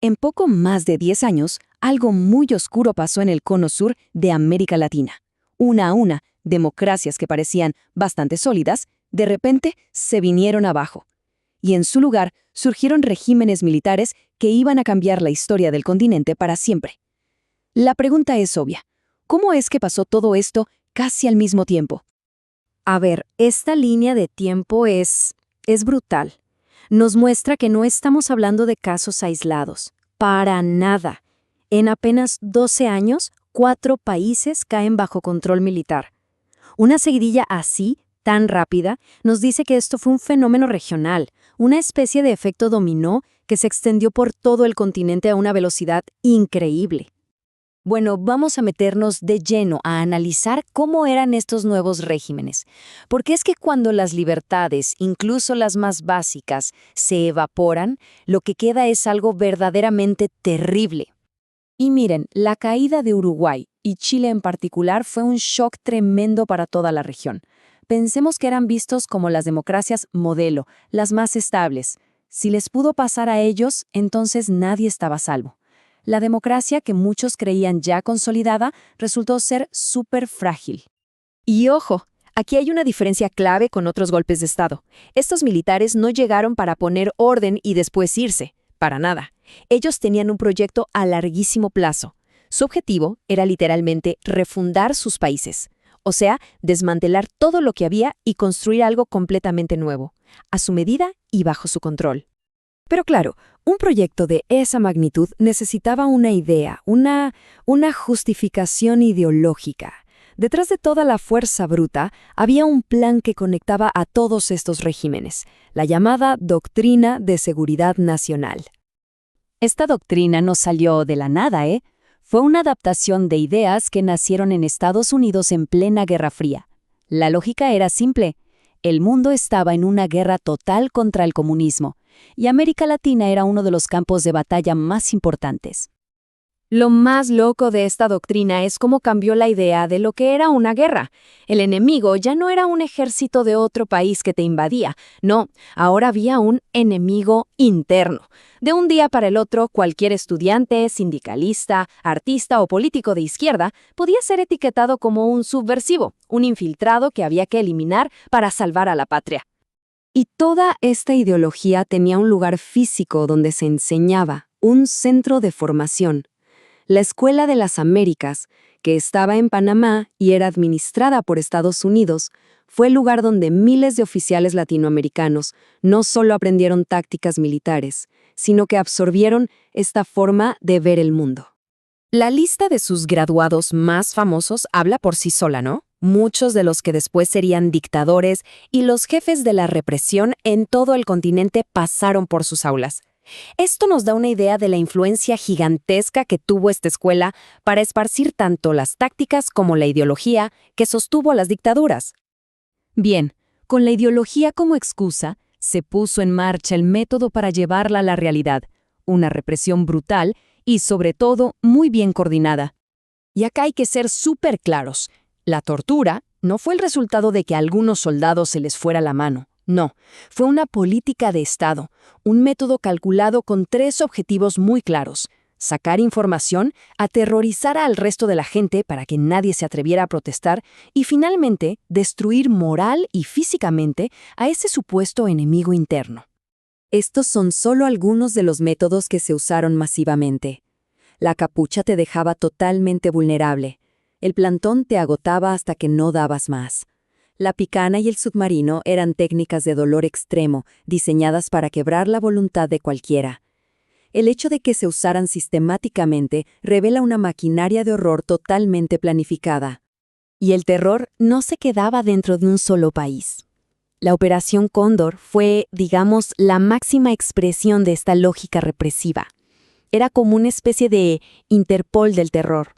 En poco más de 10 años, algo muy oscuro pasó en el cono sur de América Latina. Una a una, democracias que parecían bastante sólidas, de repente se vinieron abajo. Y en su lugar surgieron regímenes militares que iban a cambiar la historia del continente para siempre. La pregunta es obvia. ¿Cómo es que pasó todo esto casi al mismo tiempo? A ver, esta línea de tiempo es brutal. Nos muestra que no estamos hablando de casos aislados. Para nada. En apenas 12 años, 4 países caen bajo control militar. Una seguidilla así, tan rápida, nos dice que esto fue un fenómeno regional, una especie de efecto dominó que se extendió por todo el continente a una velocidad increíble. Bueno, vamos a meternos de lleno a analizar cómo eran estos nuevos regímenes. Porque es que cuando las libertades, incluso las más básicas, se evaporan, lo que queda es algo verdaderamente terrible. Y miren, la caída de Uruguay, y Chile en particular, fue un shock tremendo para toda la región. Pensemos que eran vistos como las democracias modelo, las más estables. Si les pudo pasar a ellos, entonces nadie estaba a salvo. La democracia que muchos creían ya consolidada resultó ser súper frágil. Y ojo, aquí hay una diferencia clave con otros golpes de Estado. Estos militares no llegaron para poner orden y después irse, para nada. Ellos tenían un proyecto a larguísimo plazo. Su objetivo era literalmente refundar sus países, o sea, desmantelar todo lo que había y construir algo completamente nuevo, a su medida y bajo su control. Pero claro, un proyecto de esa magnitud necesitaba una idea, una justificación ideológica. Detrás de toda la fuerza bruta había un plan que conectaba a todos estos regímenes, la llamada Doctrina de Seguridad Nacional. Esta doctrina no salió de la nada, ¿eh? Fue una adaptación de ideas que nacieron en Estados Unidos en plena Guerra Fría. La lógica era simple. El mundo estaba en una guerra total contra el comunismo, y América Latina era uno de los campos de batalla más importantes. Lo más loco de esta doctrina es cómo cambió la idea de lo que era una guerra. El enemigo ya no era un ejército de otro país que te invadía, no, ahora había un enemigo interno. De un día para el otro, cualquier estudiante, sindicalista, artista o político de izquierda podía ser etiquetado como un subversivo, un infiltrado que había que eliminar para salvar a la patria. Y toda esta ideología tenía un lugar físico donde se enseñaba, un centro de formación. La Escuela de las Américas, que estaba en Panamá y era administrada por Estados Unidos, fue el lugar donde miles de oficiales latinoamericanos no solo aprendieron tácticas militares, sino que absorbieron esta forma de ver el mundo. La lista de sus graduados más famosos habla por sí sola, ¿no? Muchos de los que después serían dictadores y los jefes de la represión en todo el continente pasaron por sus aulas. Esto nos da una idea de la influencia gigantesca que tuvo esta escuela para esparcir tanto las tácticas como la ideología que sostuvo a las dictaduras. Bien, con la ideología como excusa, se puso en marcha el método para llevarla a la realidad, una represión brutal y, sobre todo, muy bien coordinada. Y acá hay que ser súper claros. La tortura no fue el resultado de que a algunos soldados se les fuera la mano. No, fue una política de Estado, un método calculado con 3 objetivos muy claros: sacar información, aterrorizar al resto de la gente para que nadie se atreviera a protestar y, finalmente, destruir moral y físicamente a ese supuesto enemigo interno. Estos son solo algunos de los métodos que se usaron masivamente. La capucha te dejaba totalmente vulnerable. El plantón te agotaba hasta que no dabas más. La picana y el submarino eran técnicas de dolor extremo, diseñadas para quebrar la voluntad de cualquiera. El hecho de que se usaran sistemáticamente revela una maquinaria de horror totalmente planificada. Y el terror no se quedaba dentro de un solo país. La Operación Cóndor fue, digamos, la máxima expresión de esta lógica represiva. Era como una especie de Interpol del terror.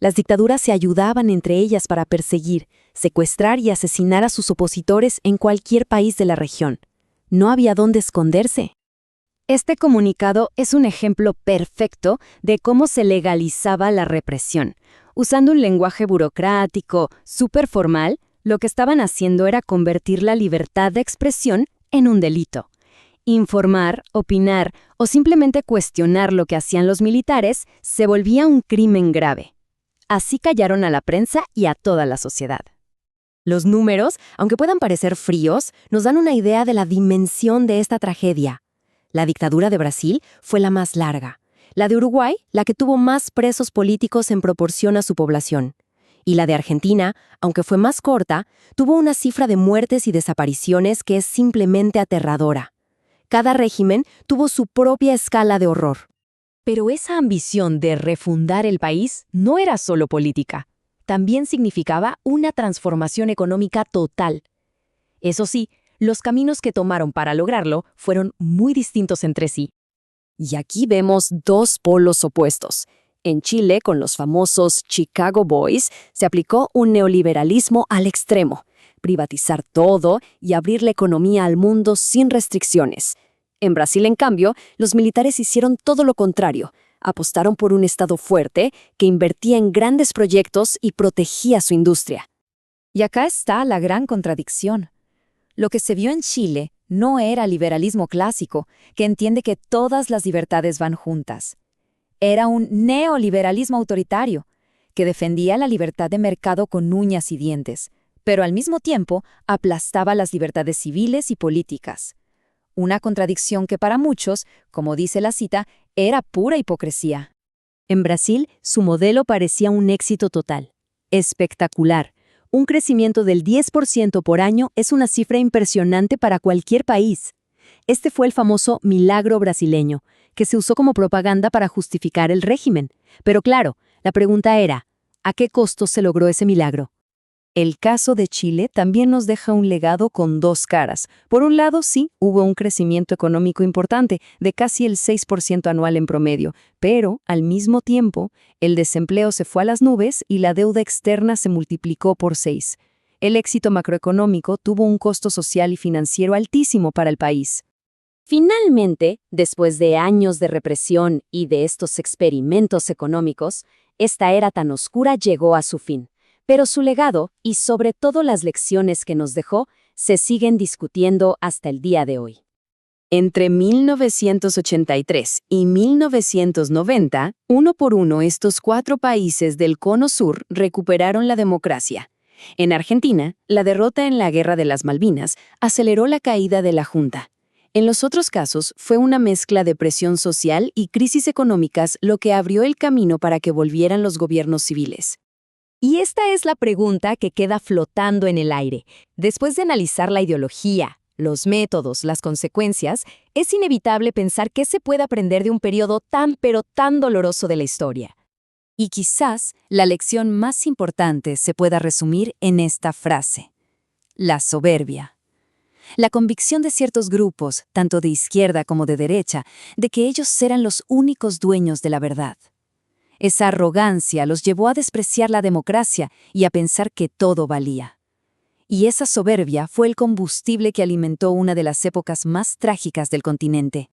Las dictaduras se ayudaban entre ellas para perseguir, secuestrar y asesinar a sus opositores en cualquier país de la región. No había dónde esconderse. Este comunicado es un ejemplo perfecto de cómo se legalizaba la represión. Usando un lenguaje burocrático, súper formal, lo que estaban haciendo era convertir la libertad de expresión en un delito. Informar, opinar o simplemente cuestionar lo que hacían los militares se volvía un crimen grave. Así callaron a la prensa y a toda la sociedad. Los números, aunque puedan parecer fríos, nos dan una idea de la dimensión de esta tragedia. La dictadura de Brasil fue la más larga. La de Uruguay, la que tuvo más presos políticos en proporción a su población. Y la de Argentina, aunque fue más corta, tuvo una cifra de muertes y desapariciones que es simplemente aterradora. Cada régimen tuvo su propia escala de horror. Pero esa ambición de refundar el país no era solo política. También significaba una transformación económica total. Eso sí, los caminos que tomaron para lograrlo fueron muy distintos entre sí. Y aquí vemos dos polos opuestos. En Chile, con los famosos Chicago Boys, se aplicó un neoliberalismo al extremo, privatizar todo y abrir la economía al mundo sin restricciones. En Brasil, en cambio, los militares hicieron todo lo contrario. Apostaron por un Estado fuerte que invertía en grandes proyectos y protegía su industria. Y acá está la gran contradicción. Lo que se vio en Chile no era liberalismo clásico, que entiende que todas las libertades van juntas. Era un neoliberalismo autoritario, que defendía la libertad de mercado con uñas y dientes, pero al mismo tiempo aplastaba las libertades civiles y políticas. Una contradicción que para muchos, como dice la cita, era pura hipocresía. En Brasil, su modelo parecía un éxito total. Espectacular. Un crecimiento del 10% por año es una cifra impresionante para cualquier país. Este fue el famoso milagro brasileño, que se usó como propaganda para justificar el régimen. Pero claro, la pregunta era, ¿a qué costo se logró ese milagro? El caso de Chile también nos deja un legado con dos caras. Por un lado, sí, hubo un crecimiento económico importante, de casi el 6% anual en promedio, pero, al mismo tiempo, el desempleo se fue a las nubes y la deuda externa se multiplicó por 6. El éxito macroeconómico tuvo un costo social y financiero altísimo para el país. Finalmente, después de años de represión y de estos experimentos económicos, esta era tan oscura llegó a su fin. Pero su legado, y sobre todo las lecciones que nos dejó, se siguen discutiendo hasta el día de hoy. Entre 1983 y 1990, uno por uno estos 4 países del Cono Sur recuperaron la democracia. En Argentina, la derrota en la Guerra de las Malvinas aceleró la caída de la Junta. En los otros casos, fue una mezcla de presión social y crisis económicas lo que abrió el camino para que volvieran los gobiernos civiles. Y esta es la pregunta que queda flotando en el aire. Después de analizar la ideología, los métodos, las consecuencias, es inevitable pensar qué se puede aprender de un periodo tan pero tan doloroso de la historia. Y quizás la lección más importante se pueda resumir en esta frase: la soberbia. La convicción de ciertos grupos, tanto de izquierda como de derecha, de que ellos eran los únicos dueños de la verdad. Esa arrogancia los llevó a despreciar la democracia y a pensar que todo valía. Y esa soberbia fue el combustible que alimentó una de las épocas más trágicas del continente.